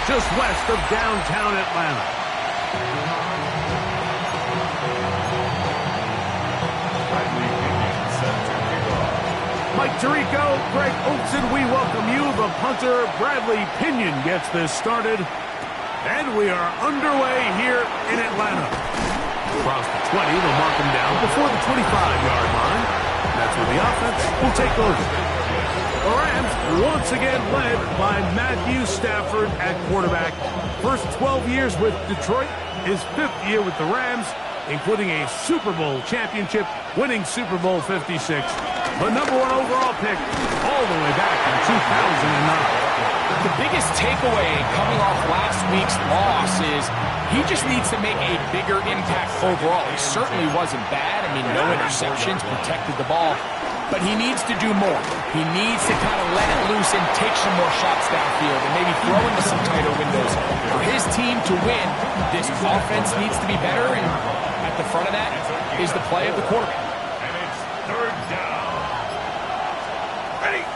just west of downtown Atlanta. Mike Tirico, Greg Olson, we welcome you. The punter, Bradley Pinion, gets this started. And we are underway here in Atlanta. Across the 20, they'll mark him down before the 25-yard line. That's where the offense will take over. The Rams once again led by Matthew Stafford at quarterback. First 12 years with Detroit, his 5th year with the Rams, including a Super Bowl championship, winning Super Bowl 56. The #1 overall pick all the way back in 2009. The biggest takeaway coming off last week's loss is he just needs to make a bigger impact overall. He certainly wasn't bad. I mean, no interceptions, protected the ball. But he needs to do more. He needs to kind of let it loose and take some more shots downfield and maybe throw into some tighter windows. For his team to win, this offense needs to be better, and at the front of that is the play of the quarterback. And it's 3rd down.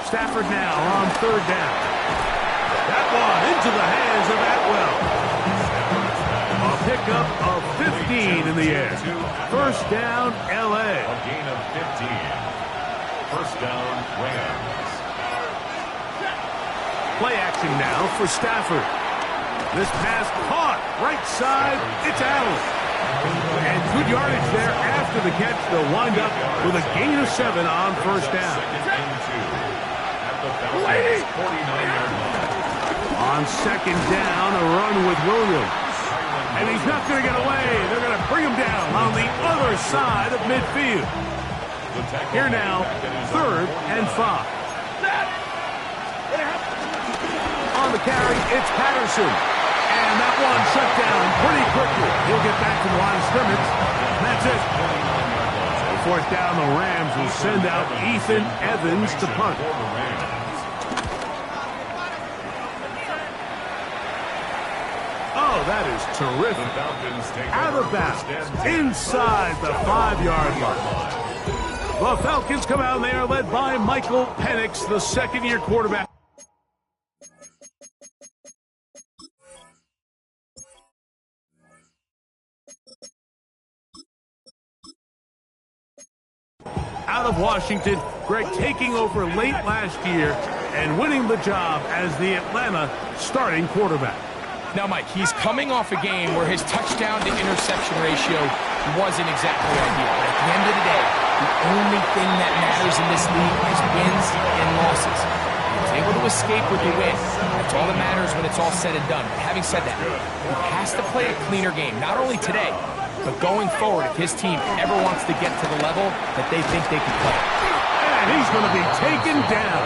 Stafford now on 3rd down. That one into the hands of Atwell. A pickup of 15 in the air. 1st down, L.A. A gain of 15. 1st down, Rams. Play action now for Stafford. This pass caught right side. It's Allen. And good yardage there after the catch. They'll wind up with a gain of 7 on 1st down. Falcons' 49-yard line. On 2nd down, a run with Williams. And he's not going to get away. They're going to bring him down on the other side of midfield. Here now, 3rd and 5. On the carry, it's Patterson. And that one shut down pretty quickly. He'll get back to the line of scrimmage. That's it. 4th down, the Rams will send out Ethan Evans to punt. Oh, that is terrific. Out of bounds, inside the 5-yard line. The Falcons come out and they are led by Michael Penix, the 2nd-year quarterback. Out of Washington, Greg taking over late last year and winning the job as the Atlanta starting quarterback. Now, Mike, he's coming off a game where his touchdown-to-interception ratio wasn't exactly ideal. But at the end of the day, the only thing that matters in this league is wins and losses. He was able to escape with the win. That's all that matters when it's all said and done. But having said that, he has to play a cleaner game, not only today, but going forward if his team ever wants to get to the level that they think they can play. And he's going to be taken down.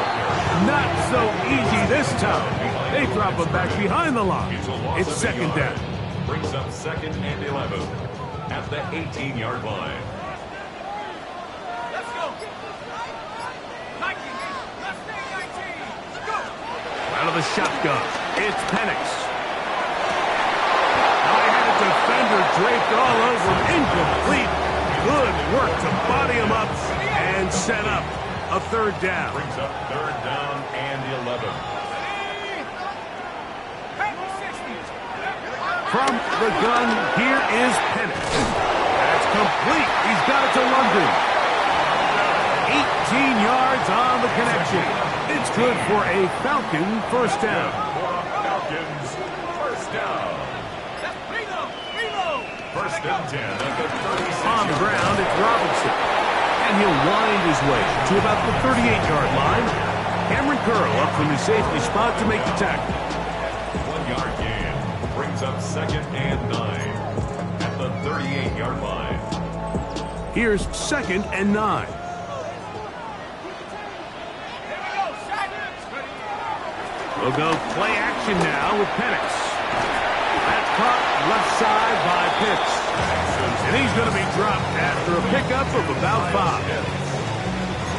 Not so easy this time. They drop him back behind the line. It's 2nd down. Brings up 2nd and 11 at the 18-yard line. Let's go. 19. Let's stay 19. Let's go. Out of the shotgun, it's Penix. Now he had a defender draped all over him. Incomplete. Good work to body him up and set up a 3rd down. Brings up 3rd down and 11. From the gun, here is Penix. That's complete. He's got it to London. 18 yards on the connection. It's good for a Falcon 1st down. Falcons 1st down. Reload. 1st and 10 at the 36. On the ground, it's Robinson. And he'll wind his way to about the 38-yard line. Cameron Curl up from his safety spot to make the tackle. 1-yard gain. Brings up 2nd and 9 at the 38-yard line. Here's 2nd and 9. We'll go play action now with Penix. That's caught left side by Pitts. And he's going to be dropped after a pickup of about 5.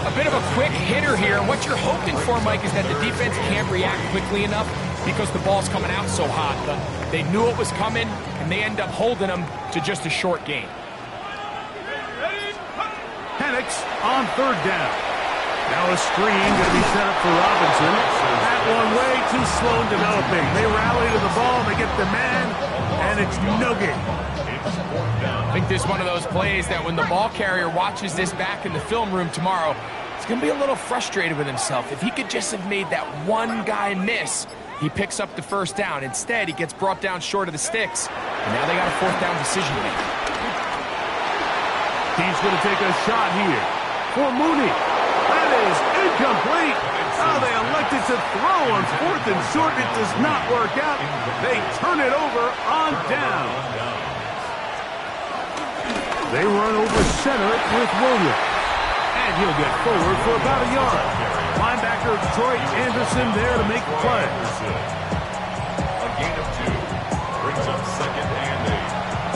A bit of a quick hitter here. What you're hoping for, Mike, is that the defense can't react quickly enough because the ball's coming out so hot. But they knew it was coming, and they end up holding them to just a short gain. Penix on 3rd down. Now a screen going to be set up for Robinson. That one way too slow in developing. They rally to the ball, they get the man, and it's no gain. I think this is one of those plays that when the ball carrier watches this back in the film room tomorrow, he's going to be a little frustrated with himself. If he could just have made that one guy miss, he picks up the first down. Instead, he gets brought down short of the sticks, and now they got a fourth down decision to make. He's going to take a shot here for Mooney. That is incomplete. Oh, they elected to throw on 4th and short. It does not work out. They turn it over on down. They run over center with Williams. And he'll get forward for about a yard. Linebacker Troy Anderson there to make the play. A gain of 2 brings up 2nd and 8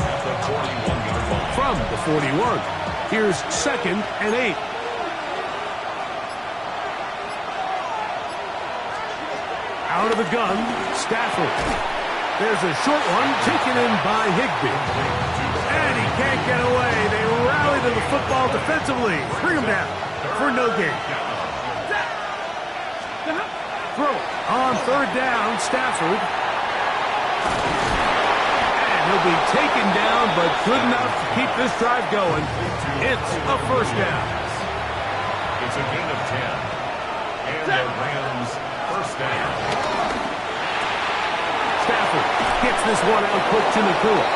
at the 41-yard line. From the 41, here's 2nd and 8. Out of the gun, Stafford. There's a short one taken in by Higbee. And he can't get away. They rally to the football defensively. Bring him down for no gain. Throw on 3rd down, Stafford. And he'll be taken down, but good enough to keep this drive going. It's a first down. It's a gain of 10. And the Rams first down. Stafford gets this one out quick to Nakua.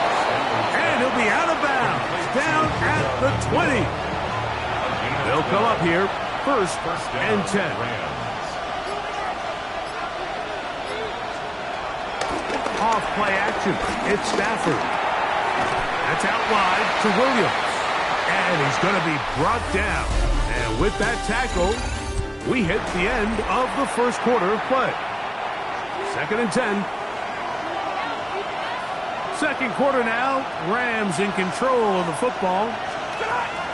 And he'll be out of bounds. Down at the 20. They'll come up here. First and 10. Off play action. It's Stafford. That's out wide to Williams. And he's going to be brought down. And with that tackle, we hit the end of the first quarter of play. 2nd and 10. Second quarter now. Rams in control of the football.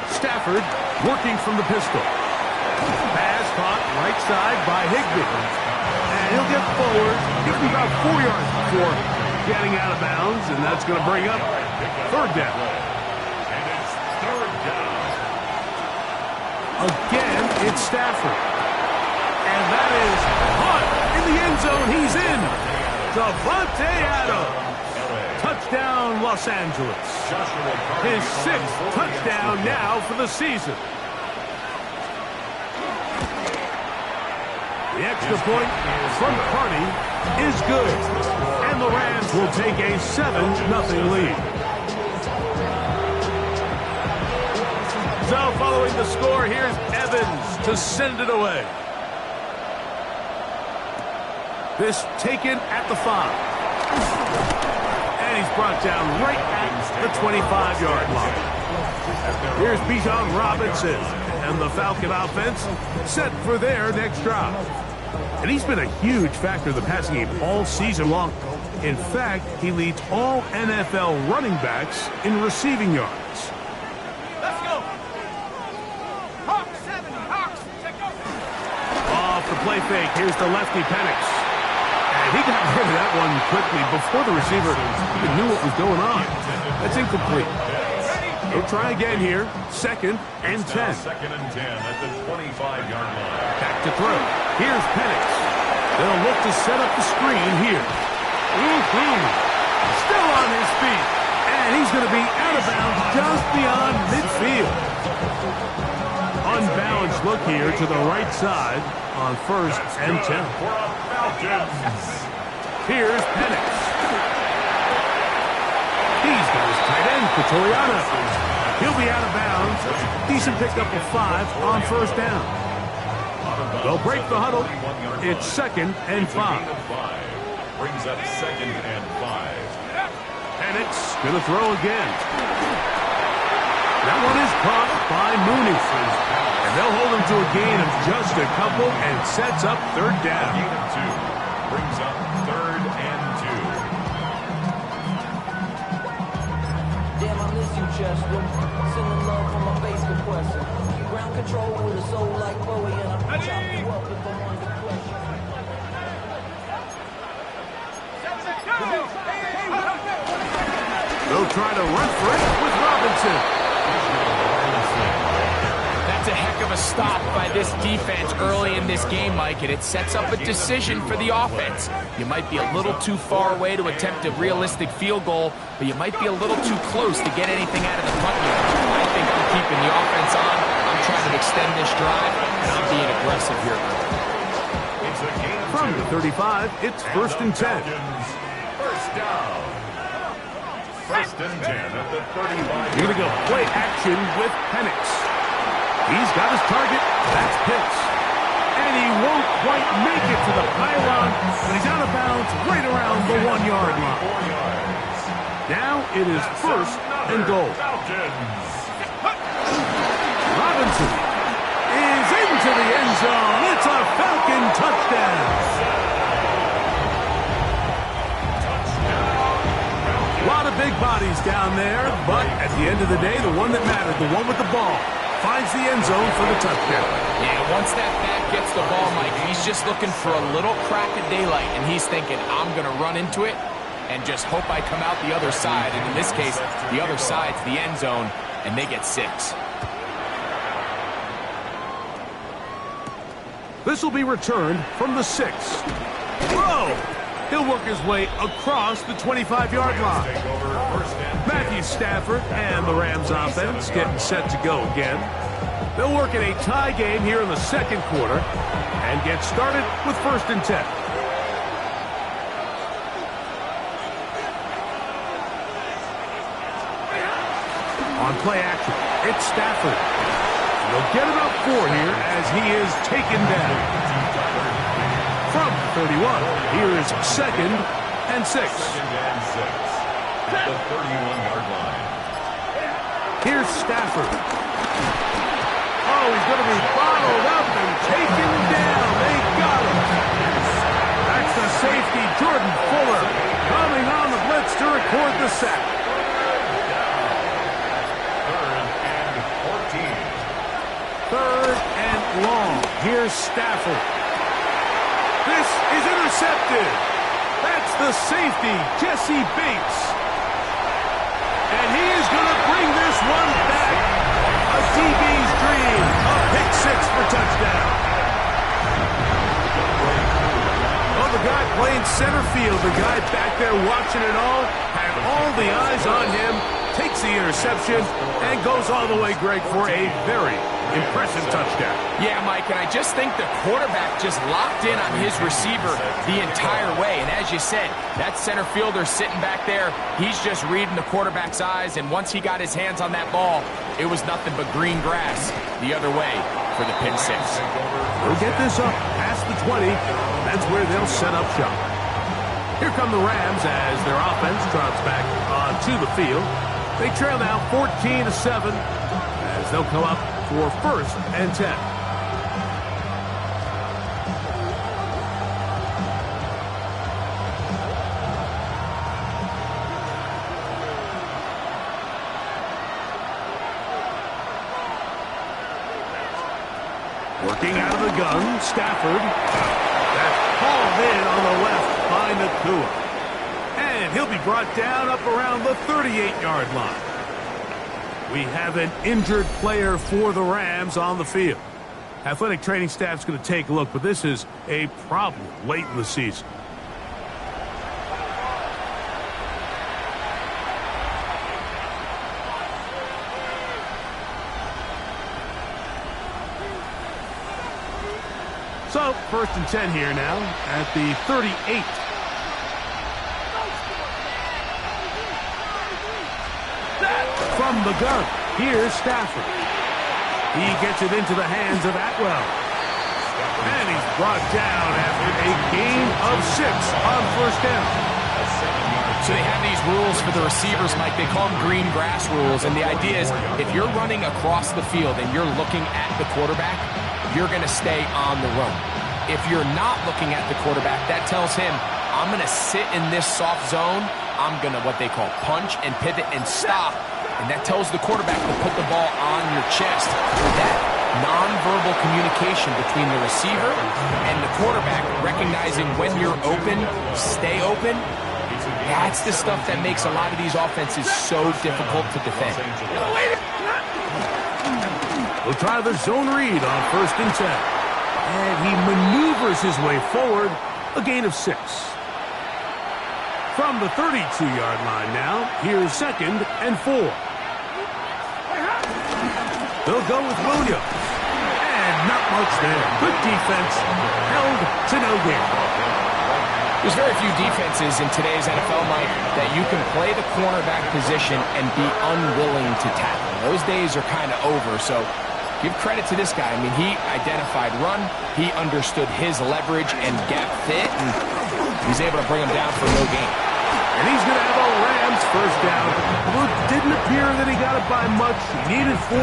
Stafford working from the pistol. Pass caught right side by Higbee. And he'll get forward. Give him about 4 yards before getting out of bounds. And that's going to bring up 3rd down. And it's 3rd down. Again, it's Stafford. And that is caught in the end zone. He's in. Davante Adams. Touchdown, Los Angeles. His 6th touchdown now for the season. The extra point from Carney is good. And the Rams will take a 7-0 lead. So following the score, here's Evans to send it away. This taken at the 5. And he's brought down right at the 25-yard line. Here's Bijan Robinson and the Falcon offense set for their next drive. And he's been a huge factor in the passing game all season long. In fact, he leads all NFL running backs in receiving yards. Let's go. Hawks 7, Hawks, check over. Off the play fake, here's the lefty Penix. And he got rid of that one quickly before the receiver even knew what was going on. That's incomplete. They'll try again here. 2nd and 10. 2nd and 10 at the 25-yard line. Back to throw. Here's Penix. They'll look to set up the screen here. Still on his feet. And he's going to be out of bounds just beyond midfield. Unbalanced look here to the right side on 1st and 10. Here's Penix. He's got his tight end, Catoriano. He'll be out of bounds. Decent pickup of 5 on 1st down. They'll break the huddle. It's 2nd and 5. Brings up 2nd and 5. Penix going to throw again. That one is caught by Mooney. And they'll hold him to a gain of just a couple and sets up 3rd down. Gain of 2. Brings up 3rd and 2. Damn, I miss you, Chester. Sending love from my bass compressor. Ground control with a soul like Bowie, and I'm chop you up if I'm under pressure. They'll try to run for it with Robinson. That's a heck of of a stop by this defense early in this game, Mike, and it sets up a decision for the offense. You might be a little too far away to attempt a realistic field goal, but you might be a little too close to get anything out of the punt unit. I think I'm keeping the offense on. I'm trying to extend this drive, and I'm being aggressive here. From the 35, it's 1st and 10. First down. 1st and 10 at the 35. You're going to go play action with Penix. He's got his target. That's Pitts. And he won't quite make it to the pylon, but he's out of bounds right around the 1-yard line. Now it is 1st and goal. Robinson is into the end zone. It's a Falcon touchdown. A lot of big bodies down there, but at the end of the day, the one that mattered, the one with the ball, finds the end zone for the touchdown. Yeah, once that back gets the ball, Mike, he's just looking for a little crack of daylight, and he's thinking, I'm going to run into it and just hope I come out the other side. And in this case, the other side's the end zone, and they get 6. This will be returned from the 6. Whoa! He'll work his way across the 25-yard line. Matthew Stafford and the Rams offense getting set to go again. They'll work in a tie game here in the 2nd quarter and get started with 1st and 10. On play action, it's Stafford. They'll get about 4 here as he is taken down. From 31, here is 2nd and 6. At the 31-yard line. Here's Stafford. Oh, he's going to be bottled up and taken down. They got him. That's the safety, Jordan Fuller, coming on the blitz to record the sack. 3rd and long. Here's Stafford. This is intercepted. That's the safety, Jesse Bates. And he is going to bring this one back. A DB's dream. A pick 6 for touchdown. Oh, the guy playing center field, the guy back there watching it all, had all the eyes on him, takes the interception, and goes all the way, Greg, for a very impressive touchdown. Yeah, Mike, and I just think the quarterback just locked in on his receiver the entire way. And as you said, that center fielder sitting back there, he's just reading the quarterback's eyes. And once he got his hands on that ball, it was nothing but green grass the other way for the pick 6. They'll get this up past the 20. That's where they'll set up shop. Here come the Rams as their offense trots back onto the field. They trail now 14-7 as they'll come up for 1st and 10. Working out of the gun, Stafford. That's hauled in on the left by Nacua. And he'll be brought down up around the 38-yard line. We have an injured player for the Rams on the field. Athletic training staff's going to take a look, but this is a problem late in the season. So, 1st and 10 here now at the 38. From the gun, here's Stafford. He gets it into the hands of Atwell. And he's brought down after a gain of 6 on 1st down. So they have these rules for the receivers, Mike. They call them green grass rules. And the idea is if you're running across the field and you're looking at the quarterback, you're going to stay on the run. If you're not looking at the quarterback, that tells him, I'm going to sit in this soft zone. I'm going to what they call punch and pivot and stop. And that tells the quarterback to put the ball on your chest. That nonverbal communication between the receiver and the quarterback, recognizing when you're open, stay open, that's the stuff that makes a lot of these offenses so difficult to defend. The He'll try the zone read on 1st and 10. And he maneuvers his way forward, a gain of 6. From the 32-yard line now, here's 2nd and 4. They'll go with Williams. And not much there. Good defense, held to no gain. There's very few defenses in today's NFL, Mike, that you can play the cornerback position and be unwilling to tackle. Those days are kind of over, so give credit to this guy. I mean, he identified run, he understood his leverage and gap fit, and he's able to bring him down for no gain. And he's going to have a Rams first down. Well, it didn't appear that he got it by much. He needed 4.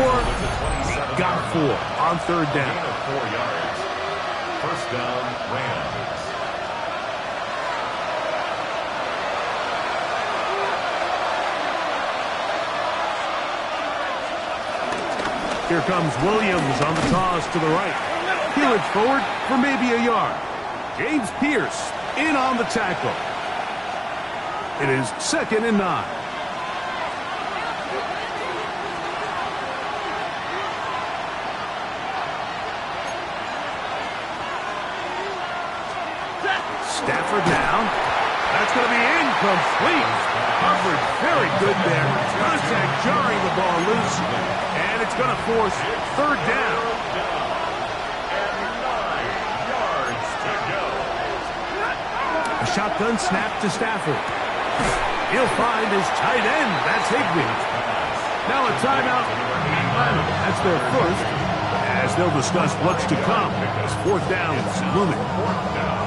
He got 4 on 3rd down. Gain of 4 yards. First down, Rams. Here comes Williams on the toss to the right. He'll it forward for maybe a yard. James Pierce in on the tackle. It is 2nd and 9. Stafford now. That's going to be incomplete. Coverage very good there. Contact jarring the ball loose. And it's going to force 3rd down. And 9 yards to go. A shotgun snap to Stafford. He'll find his tight end. That's Higbee. Now a timeout. That's their first. As they'll discuss what's to come as 4th down is looming. 4th down.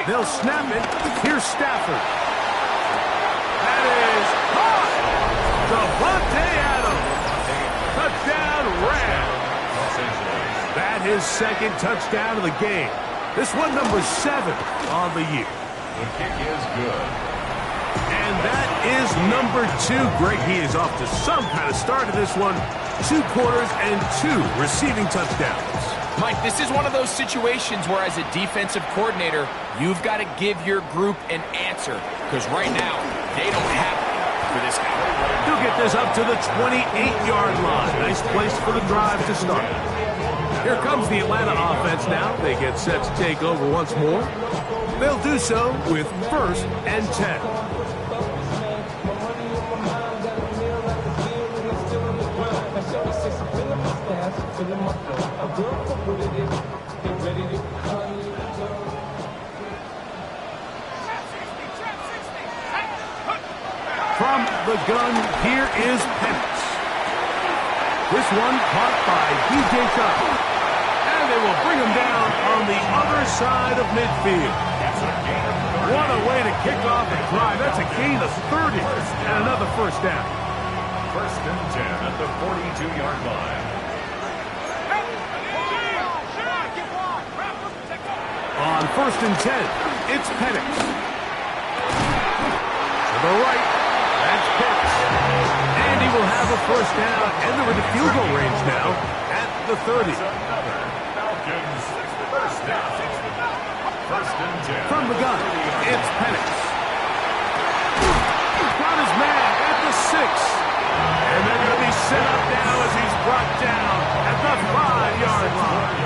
They'll snap it. Here's Stafford. That is caught. Davante Adams. Touchdown, Rams. That is 2nd touchdown of the game. This one number 7 on the year. The kick is good. And that is number 2. Greg, he is off to some kind of start in this one. 2 quarters and 2 receiving touchdowns. Mike, this is one of those situations where as a defensive coordinator, you've got to give your group an answer. Because right now, they don't have it for this guy. He'll get this up to the 28-yard line. Nice place for the drive to start. Here comes the Atlanta offense now. They get set to take over once more. They'll do so with 1st and 10. From the gun, here is Penix. This one caught by D.J. Chark. And they will bring him down on the other side of midfield. What a way to kick off the drive. That's a gain of 30 and another first down. 1st and 10 at the 42-yard line. On 1st and 10, it's Penix. To the right, that's Pitts. And he will have a first down, and they're in the field goal range now at the 30. Falcons, first down. 1st and 10. From the gun, it's Penix. Got his man at the 6. And they're going to be set up now as he's brought down at the 5-yard line.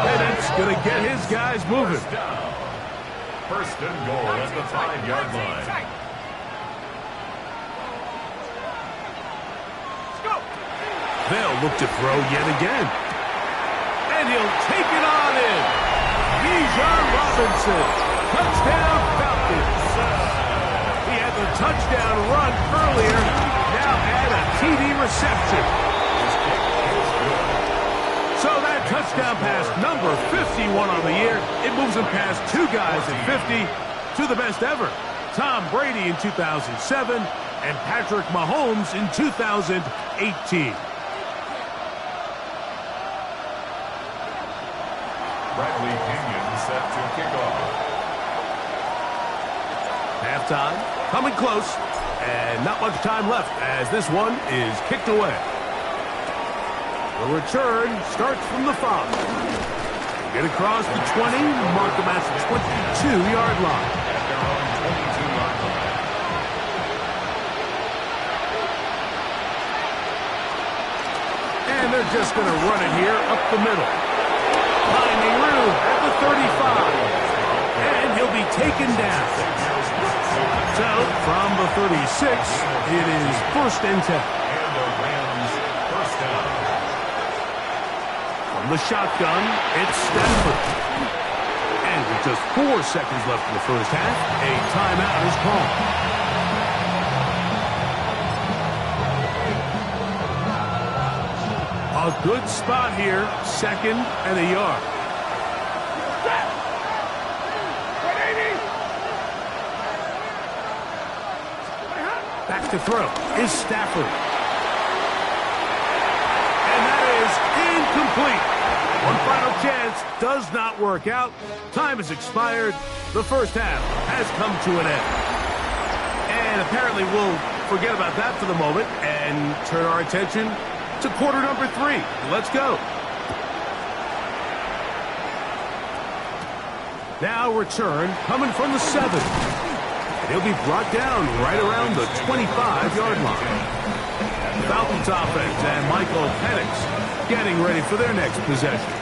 Penix going to get his guys moving. 1st and goal at the 5-yard line. They'll look to throw yet again. And he'll take it on in. Bijan Robinson. Touchdown Falcons. He had the touchdown run earlier. Now add a TD reception. So that touchdown pass, number 51 on the year, it moves him past 2 guys at 50 to the best ever. Tom Brady in 2007 and Patrick Mahomes in 2018. Bradley Pinion set to kick off. Halftime, coming close, and not much time left as this one is kicked away. The return starts from the 5. Get across the 20, mark them at the 22-yard line. At their own 22-yard line. And they're just going to run it here up the middle. Finding room at the 35. And he'll be taken down. So, from the 36, it is 1st and 10. And the Rams first down. From the shotgun, it's Stafford. And with just 4 seconds left in the first half, a timeout is called. A good spot here, 2nd and a yard. Back to throw is Stafford. And that is incomplete. One final chance does not work out. Time has expired. The first half has come to an end. And apparently we'll forget about that for the moment and turn our attention to quarter number 3. Let's go. Now return coming from the 7. And he'll be brought down right around the 25-yard line. Falcons offense and Michael Penix getting ready for their next possession.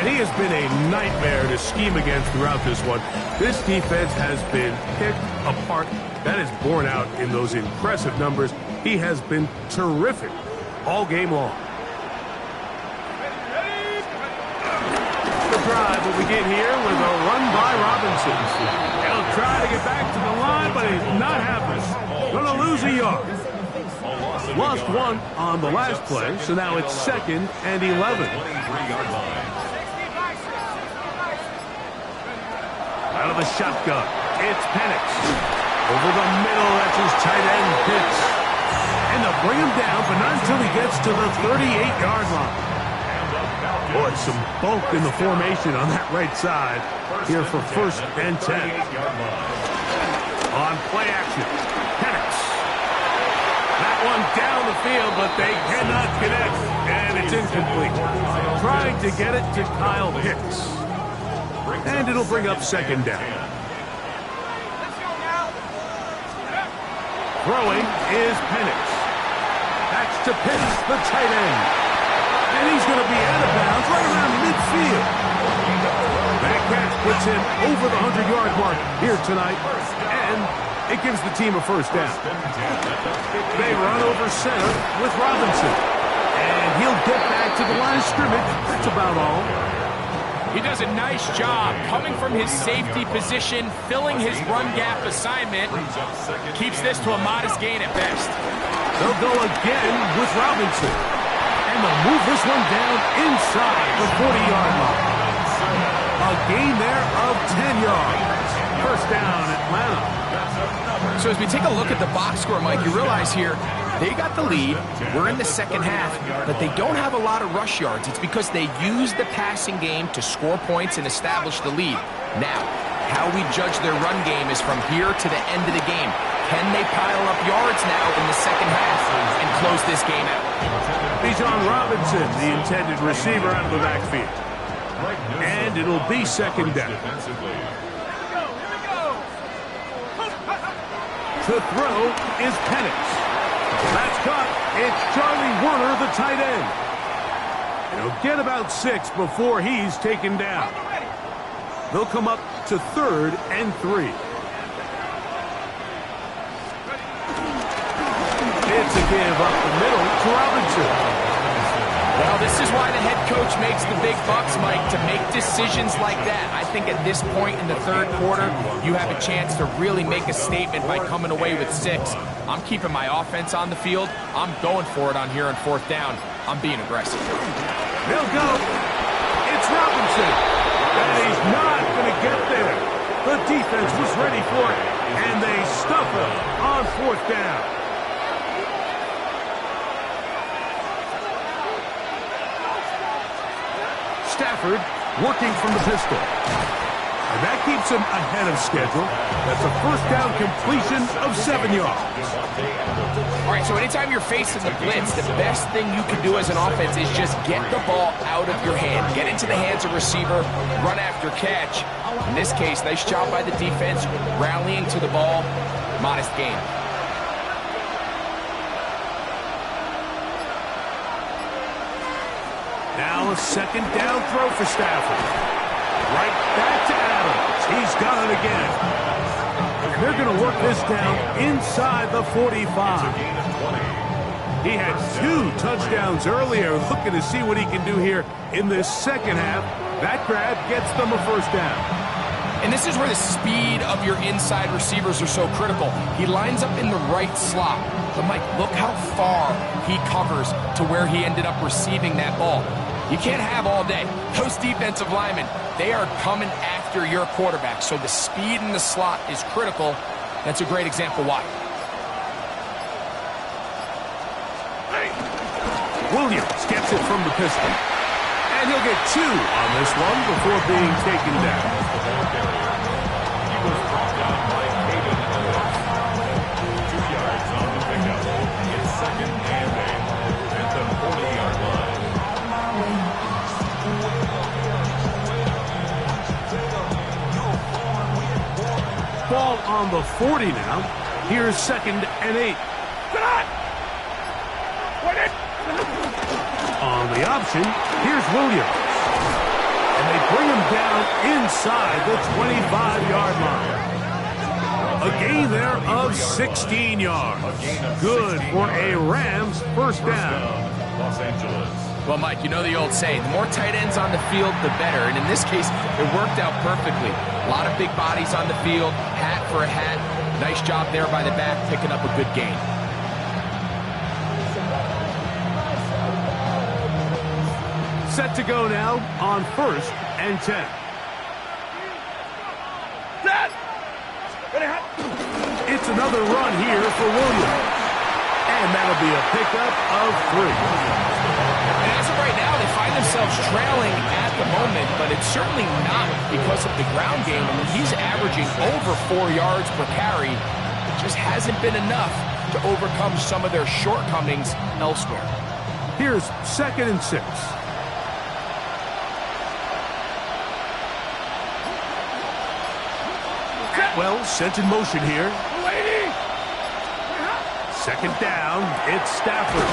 And he has been a nightmare to scheme against throughout this one. This defense has been picked apart. That is borne out in those impressive numbers. He has been terrific all game long. The drive will begin here with a run by Robinson. He'll try to get back to the line, but he's not happening. Going to lose a yard. Lost 1 on the last play, so now it's 2nd and 11. 23-yard line. Out of the shotgun, it's Penix. Over the middle, that's his tight end, Pitts. And they'll bring him down, but not until he gets to the 38-yard line. Boy, some bulk in the formation on that right side here for 1st and 10. On play action, Penix. That one down the field, but they cannot connect, and it's incomplete. Trying to get it to Kyle Pitts. And it'll bring up 2nd down. Throwing is Penix. That's to Pitts, the tight end. And he's going to be out of bounds right around midfield. That catch puts him over the 100-yard mark here tonight. And it gives the team a 1st down. They run over center with Robinson. And he'll get back to the line of scrimmage. That's about all. He does a nice job coming from his safety position, filling his run gap assignment. Keeps this to a modest gain at best. They'll go again with Robinson. And they'll move this one down inside the 40-yard line. A gain there of 10 yards. 1st down, Atlanta. So as we take a look at the box score, Mike, you realize here, they got the lead. We're in the 2nd half, but they don't have a lot of rush yards. It's because they use the passing game to score points and establish the lead. Now, how we judge their run game is from here to the end of the game. Can they pile up yards now in the 2nd half and close this game out? Bijan Robinson, the intended receiver, out of the backfield. And it'll be 2nd down. To throw is Penix. That's caught. It's Charlie Werner, the tight end. And he'll get about 6 before he's taken down. They'll come up to 3rd and 3. It's a give up the middle to Robinson. Well, this is why the head coach makes the big bucks, Mike, to make decisions like that. I think at this point in the 3rd quarter, you have a chance to really make a statement by coming away with 6. I'm keeping my offense on the field. I'm going for it on here on 4th down. I'm being aggressive. They'll go. It's Robinson. And he's not going to get there. The defense was ready for it, and they stuff him on 4th down. Stafford working from the pistol. And that keeps him ahead of schedule. That's a first down completion of 7 yards. All right, so anytime you're facing the blitz, the best thing you can do as an offense is just get the ball out of your hand. Get into the hands of receiver, run after catch. In this case, nice job by the defense, rallying to the ball. Modest gain. Now a second down throw for Stafford. Right back to Adams. He's got it again. They're going to work this down inside the 45. He had 2 touchdowns earlier. Looking to see what he can do here in this second half. That grab gets them a first down. And this is where the speed of your inside receivers are so critical. He lines up in the right slot. But Mike, look how far he covers to where he ended up receiving that ball. You can't have all day. Those defensive linemen, they are coming after your quarterback. So the speed in the slot is critical. That's a great example why. Williams gets it from the pistol. And he'll get 2 on this one before being taken down. He was brought down by Hayden Owens. 2 yards on the pickup. It's 2nd and 8 at the 40-yard line. Ball on the 40 now. Here's 2nd and 8. On the option, here's Williams. And they bring him down inside the 25-yard line. A gain there of 16 yards. Good for a Rams first down. Los Angeles. Well, Mike, you know the old saying, the more tight ends on the field, the better. And in this case, it worked out perfectly. A lot of big bodies on the field, hat for a hat. Nice job there by the back, picking up a good gain. Set to go now on 1st and 10. It's another run here for Williams. And that'll be a pickup of 3. And as of right now, they find themselves trailing at the moment, but it's certainly not because of the ground game. I mean, he's averaging over 4 yards per carry. It just hasn't been enough to overcome some of their shortcomings elsewhere. Here's 2nd and 6. Well, set in motion here. 2nd down, it's Stafford.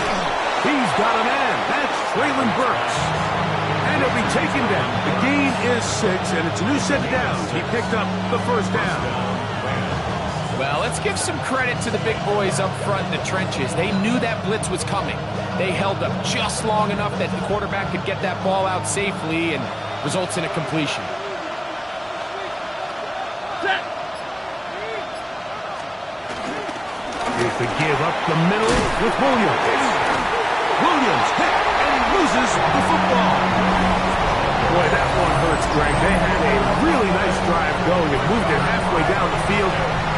He's got a man. That's Traylon Burks. And he'll be taken down. The gain is 6, and it's a new set of downs. He picked up the first down. Well, let's give some credit to the big boys up front in the trenches. They knew that blitz was coming. They held up just long enough that the quarterback could get that ball out safely and results in a completion. Here's the give up the middle with Williams. Williams hit and loses the football. Boy, that one hurts, Greg. They had a really nice drive going and moved it halfway down the field,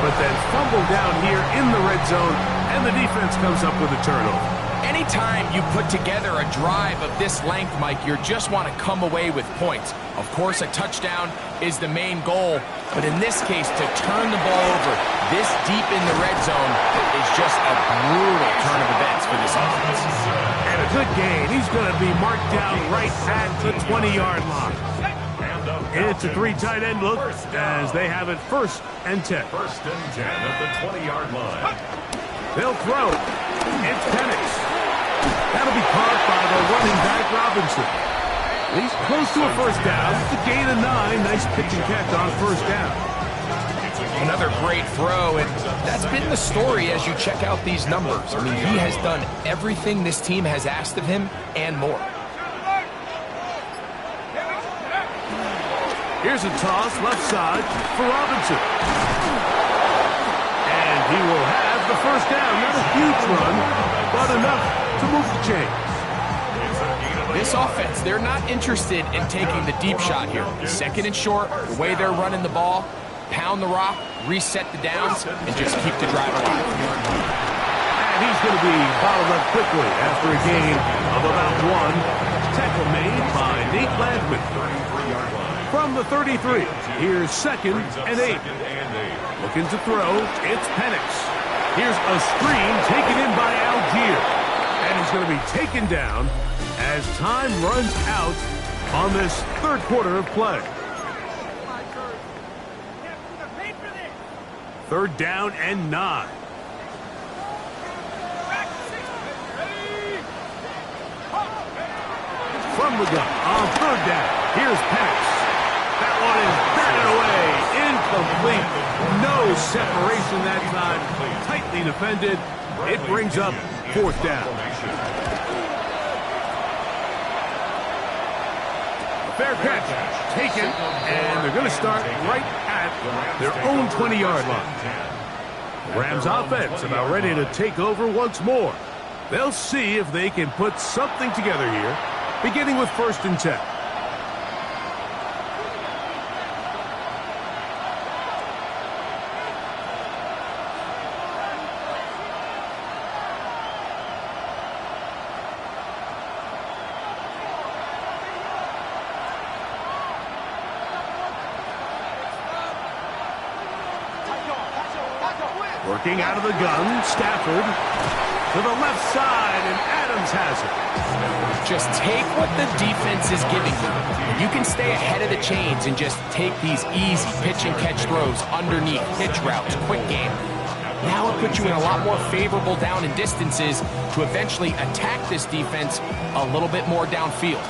but then fumbled down here in the red zone, and the defense comes up with a turnover. Anytime you put together a drive of this length, Mike, you just want to come away with points. Of course, a touchdown is the main goal, but in this case, to turn the ball over this deep in the red zone is just a brutal turn of events for this offense. And a good gain. He's going to be marked down right at the 20-yard line. It's a 3 tight end look as they have it 1st and 10. 1st and 10 at the 20-yard line. They'll throw. It's Penix. That'll be caught by the running back Robinson. He's close to a first down. The gain of 9. Nice pitch and catch on first down. Another great throw, and that's been the story as you check out these numbers. I mean, he has done everything this team has asked of him and more. Here's a toss left side for Robinson. And he will have the first down. Not a huge run, but enough to move the chains. This offense, they're not interested in taking the deep shot here. 2nd and short, the way they're running the ball, pound the rock, reset the downs, and just keep the drive alive. And he's going to be bottled up quickly after a gain of about 1. Tackle made by Nate Landman. 33-yard line. From the 33, here's 2nd and 8. Looking to throw, it's Penix. Here's a screen taken in by Algier. And he's going to be taken down as time runs out on this third quarter of play. 3rd down and 9. From the gun on 3rd down, here's Penix. That one is batted away, incomplete. No separation that time, tightly defended. It brings up 4th down. Fair catch, taken, and they're going to start right at their own 20-yard line. The Rams offense about ready to take over once more. They'll see if they can put something together here, beginning with 1st and 10. Working out of the gun, Stafford to the left side, and Adams has it. Just take what the defense is giving you. You can stay ahead of the chains and just take these easy pitch and catch throws underneath, pitch routes, quick game. Now it puts you in a lot more favorable down and distances to eventually attack this defense a little bit more downfield.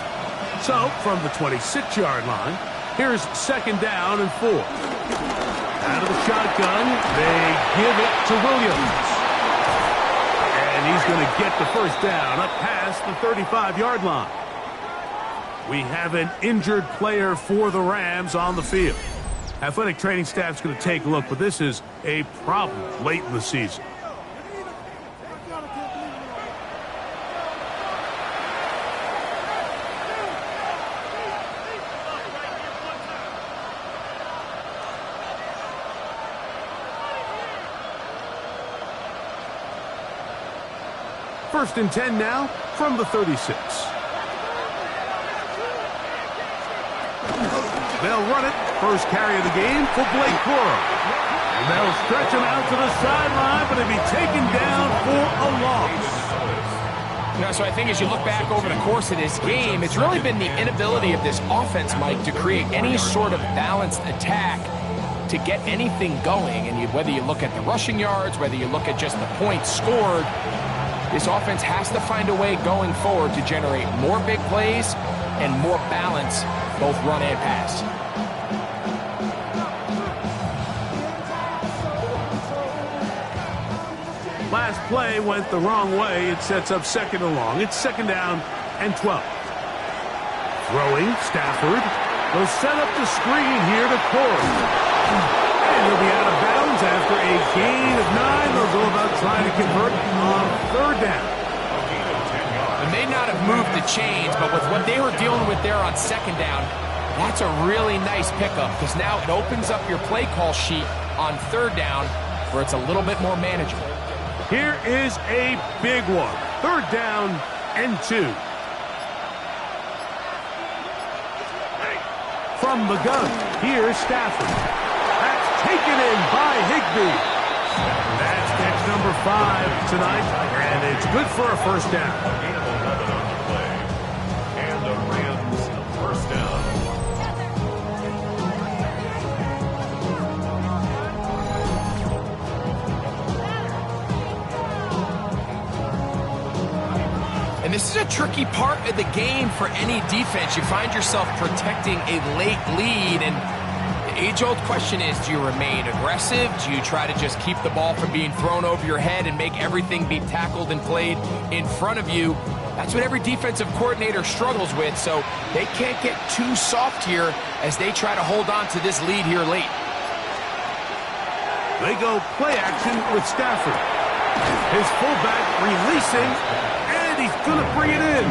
So, from the 26-yard line, here's 2nd down and 4. Out of the shotgun, they give it to Williams. And he's going to get the 1st down up past the 35-yard line. We have an injured player for the Rams on the field. Athletic training staff's going to take a look, but this is a problem late in the season. First and 10 now from the 36. They'll run it. First carry of the game for Blake Corum. And they'll stretch him out to the sideline, but he'll be taken down for a loss. You know, so I think as you look back over the course of this game, it's really been the inability of this offense, Mike, to create any sort of balanced attack to get anything going. And whether you look at the rushing yards, whether you look at just the points scored, this offense has to find a way going forward to generate more big plays and more balance, both run and pass. Last play went the wrong way. It sets up 2nd and long. It's 2nd down and 12. Throwing, Stafford. They'll set up the screen here to Corum. And he'll be out of bounds after a gain of 9. They'll go about trying to convert on 3rd down. They may not have moved the chains, but with what they were dealing with there on 2nd down, that's a really nice pickup because now it opens up your play call sheet on 3rd down where it's a little bit more manageable. Here is a big one. 3rd down and 2. From the gun, here's Stafford. That's taken in by Higbee. That's catch number 5 tonight, and it's good for a 1st down. Gain of 11 on the play. And the Rams 1st down. And this is a tricky part of the game for any defense. You find yourself protecting a late lead, and the age-old question is, do you remain aggressive? Do you try to just keep the ball from being thrown over your head and make everything be tackled and played in front of you? That's what every defensive coordinator struggles with, so they can't get too soft here as they try to hold on to this lead here late. They go play action with Stafford. His fullback releasing, and he's going to bring it in.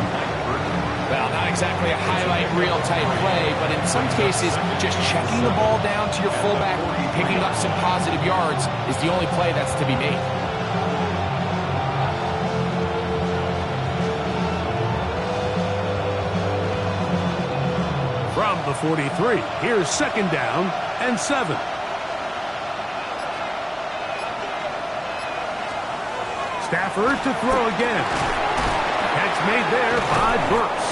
Well, not exactly a highlight reel type play, but in some cases, just checking the ball down to your fullback, picking up some positive yards is the only play that's to be made. From from the 43. Here's second down and 7. Stafford to throw again. Catch made there by Burks.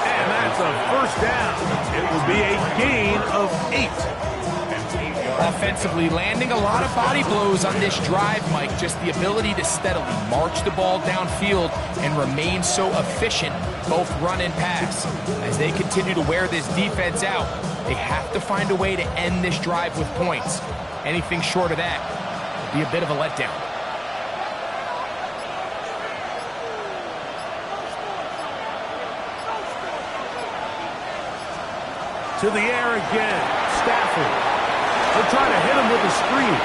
And that's a first down. It will be a gain of 8. Offensively, landing a lot of body blows on this drive, Mike. Just the ability to steadily march the ball downfield and remain so efficient, both run and pass. As they continue to wear this defense out, they have to find a way to end this drive with points. Anything short of that would be a bit of a letdown. To the air again. Stafford. They'll try to hit him with a screen.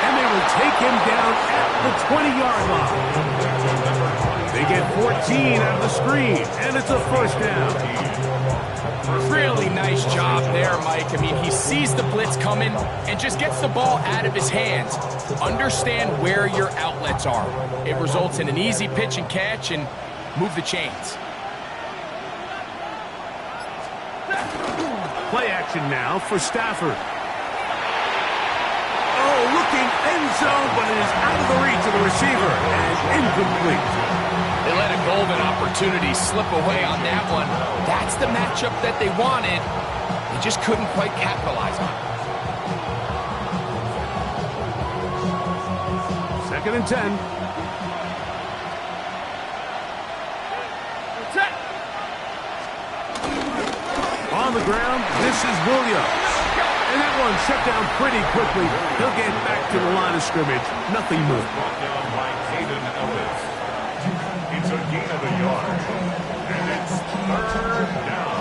And they will take him down at the 20-yard line. They get 14 out of the screen, and it's a first down. Really nice job there, Mike. I mean, he sees the blitz coming and just gets the ball out of his hands. Understand where your outlets are. It results in an easy pitch and catch and move the chains. Play action now for Stafford. Oh, looking end zone, but it is out of the reach of the receiver and incomplete. They let a golden opportunity slip away on that one. That's the matchup that they wanted. They just couldn't quite capitalize on it. Second and 10. On the ground, this is Williams. And that one shut down pretty quickly. He'll get back to the line of scrimmage. Nothing more. Brought down by Kaden Ellis. It's a gain of a yard. And it's third down.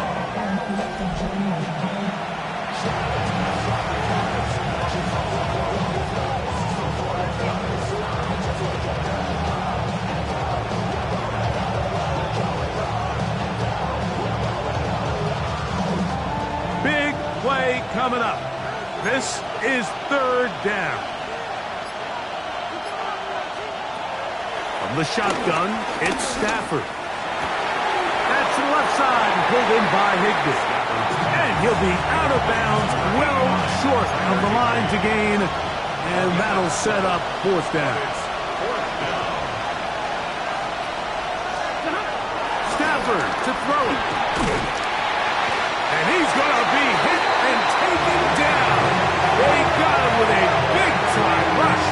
Big play coming up. This is third down. From the shotgun, it's Stafford. That's to the left side, pulled in by Higbee. And he'll be out of bounds, well short of the line to gain. And that'll set up fourth down. Stafford to throw it. And he's going to be hit and taken down. They got him with a big-time rush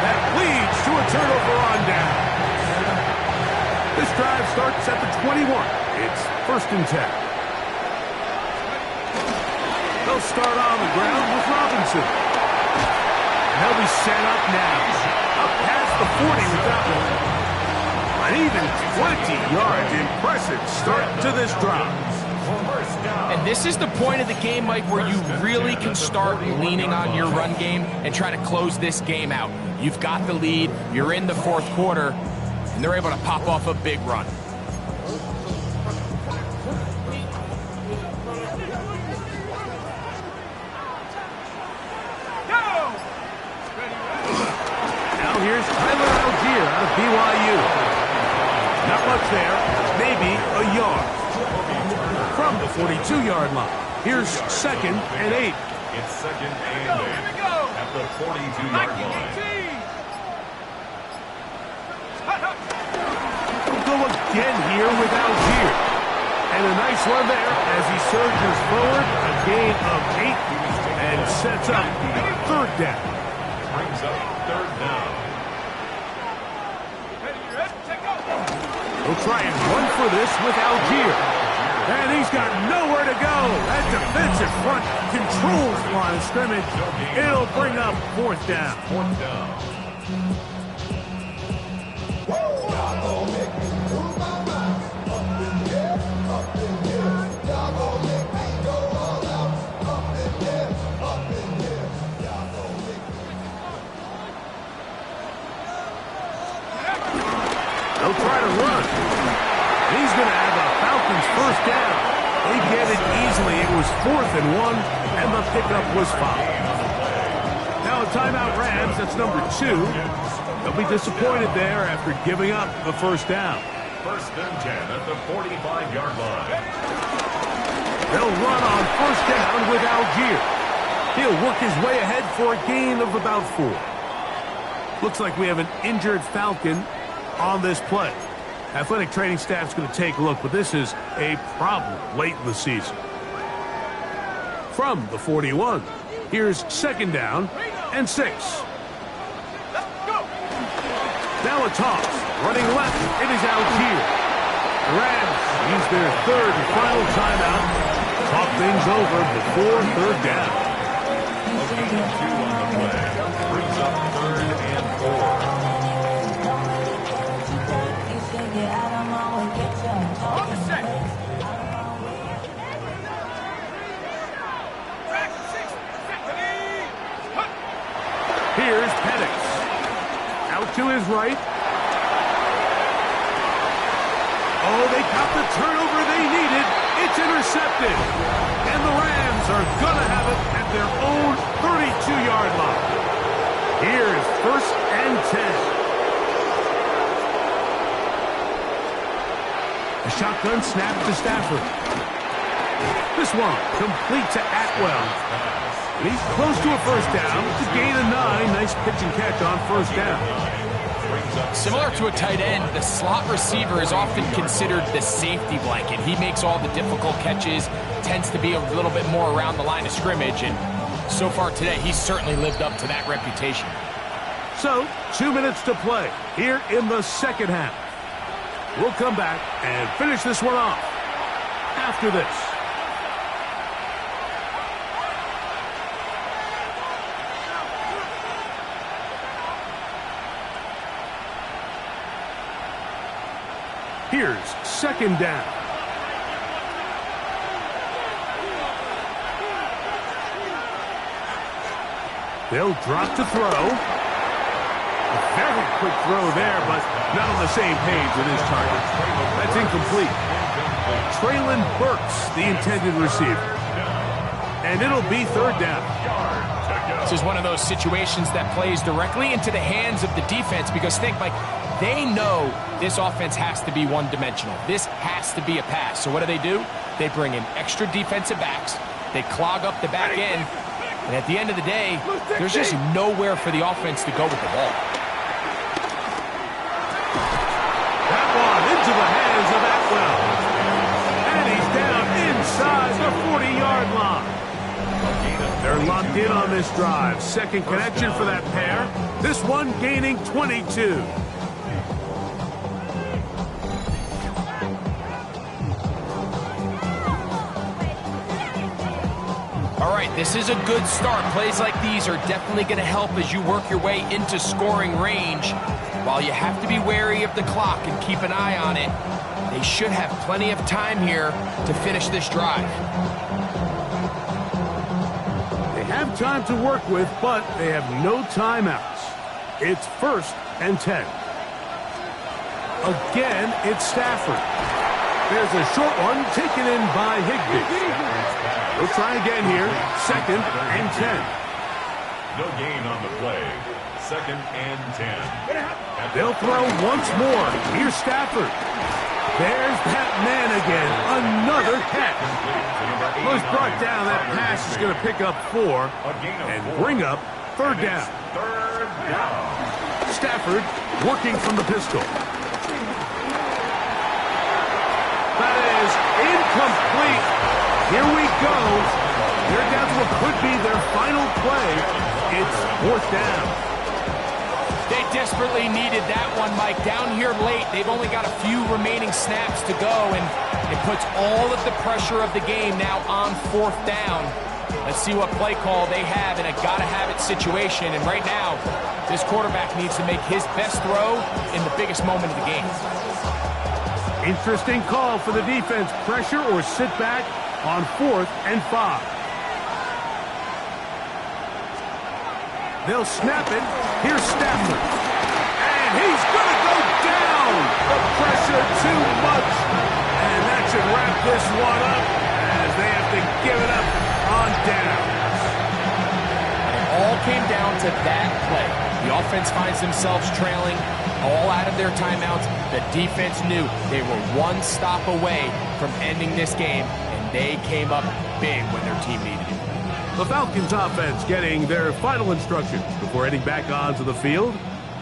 that leads to a turnover on down. This drive starts at the 21. It's first and 10. They'll start on the ground with Robinson. And they'll be set up now. Up past the 40 with that one. An even 20 yards. Impressive start to this drive. And this is the point of the game, Mike, where you really can start leaning on your run game and try to close this game out. You've got the lead, you're in the fourth quarter, and they're able to pop off a big run. Now here's Tyler Algier out of BYU. Not much there, maybe a yard. From the 42-yard line. Here's second and 8. It's second and 8 at the 42-yard line. We'll go again here with Algier. And a nice run there as he surges forward. A gain of 8 and sets up third down. Brings up third down. We'll try and run for this with Algier. And he's got nowhere to go. That defensive front controls the line of scrimmage. It'll bring up fourth down. Fourth down. They'll try to run. He's going to have a Falcons first down. They get it easily. It was 4th and 1, and the pickup was fouled. Now a timeout Rams. That's number 2. They'll be disappointed there after giving up the first down. First and 10 at the 45-yard line. They'll run on first down with Algier. He'll work his way ahead for a gain of about 4. Looks like we have an injured Falcon on this play. Athletic training staff's going to take a look, but this is a problem late in the season. From the 41, here's second down and 6. Now a toss. Running left, it is Algier. The Rams use their third and final timeout. Talk things over before third down. A gain of 2 on the play. Brings up 3rd and 4. On the set. Track 6. Here's Penix. Out to his right. Oh, they got the turnover they needed. It's intercepted. And the Rams are going to have it at their own 32-yard line. Here's 1st and 10. A shotgun snap to Stafford. This one complete to Atwell. He's close to a first down to gain a 9. Nice pitch and catch on first down. Similar to a tight end, the slot receiver is often considered the safety blanket. He makes all the difficult catches, tends to be a little bit more around the line of scrimmage, and so far today, he's certainly lived up to that reputation. So, 2 minutes to play here in the second half. We'll come back and finish this one off after this. Here's second down. They'll drop to throw. A very quick throw there, but not on the same page with his target. That's incomplete. Traylon Burks, the intended receiver. And it'll be third down. This is one of those situations that plays directly into the hands of the defense because think, Mike, they know this offense has to be one-dimensional. This has to be a pass. So what do? They bring in extra defensive backs. They clog up the back end. And at the end of the day, there's just nowhere for the offense to go with the ball. That one into the hands of Atwell. And he's down inside the 40-yard line. They're locked in on this drive. Second connection for that pair. This one gaining 22. All right, this is a good start. Plays like these are definitely going to help as you work your way into scoring range. While you have to be wary of the clock and keep an eye on it, they should have plenty of time here to finish this drive. They have time to work with, but they have no timeouts. It's 1st and 10. Again, it's Stafford. There's a short one taken in by Higbee. We'll try again here. 2nd and 10. No gain on the play. 2nd and 10. They'll throw once more. Here's Stafford. There's that man again. Another catch. Was brought down. That pass is going to pick up 4 and bring up third down. Third down. Stafford working from the pistol. That is incomplete. Here we go. They're down to what could be their final play. It's 4th down. They desperately needed that one, Mike. Down here late, they've only got a few remaining snaps to go, and it puts all of the pressure of the game now on 4th down. Let's see what play call they have in a gotta-have-it situation. And right now, this quarterback needs to make his best throw in the biggest moment of the game. Interesting call for the defense. Pressure or sit back on 4th and 5. They'll snap it. Here's Stafford. And he's going to go down. The pressure too much. And that should wrap this one up as they have to give it up on downs. It all came down to that play. The offense finds themselves trailing, all out of their timeouts. The defense knew they were one stop away from ending this game, and They came up big when their team needed it. The Falcons offense getting their final instructions before heading back onto the field.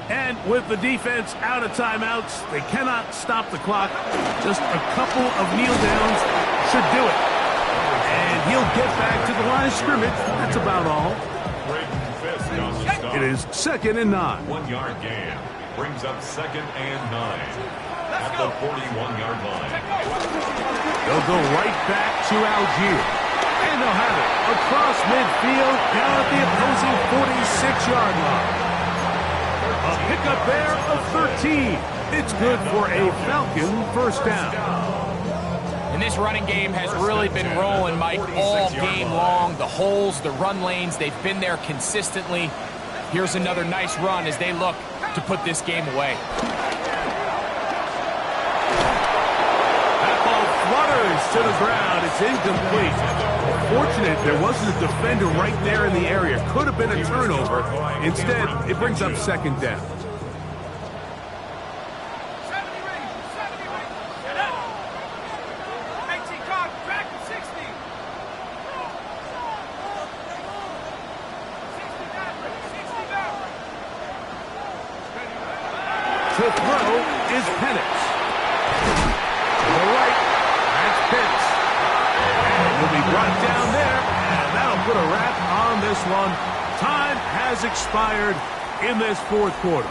And with the defense out of timeouts, they cannot stop the clock. Just a couple of kneel downs should do it. And he'll get back to the line of scrimmage. That's about all. Braden Fisk on the stop. It is 2nd and 9. 1 yard gain. Brings up 2nd and 9. At the 41-yard line. They'll go right back to Algier. And they'll have it across midfield down at the opposing 46-yard line. A pickup there of 13. It's good for a Falcon first down. And this running game has really been rolling, Mike, all game long. The holes, the run lanes, they've been there consistently. Here's another nice run as they look to put this game away. That ball flutters to the ground. It's incomplete. Fortunate there wasn't a defender right there in the area. Could have been a turnover. Instead, it brings up 2nd down. 70 ready. Get up. 18 card. Back to 60. 60 down. 60 down. To throw is Penix. To the right, that's Pitts. And will be brought down there, and that'll put a wrap on this one. Time has expired in this 4th quarter.